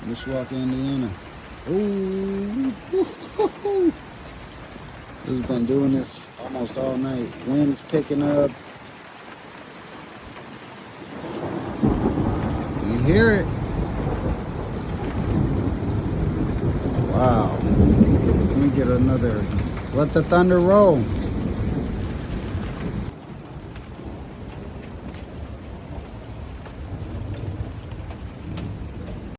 Mishawaka, Indiana. Ooh. We've been doing this almost all night. Wind's picking up. You hear it? Wow. Let me get another. Let the thunder roll.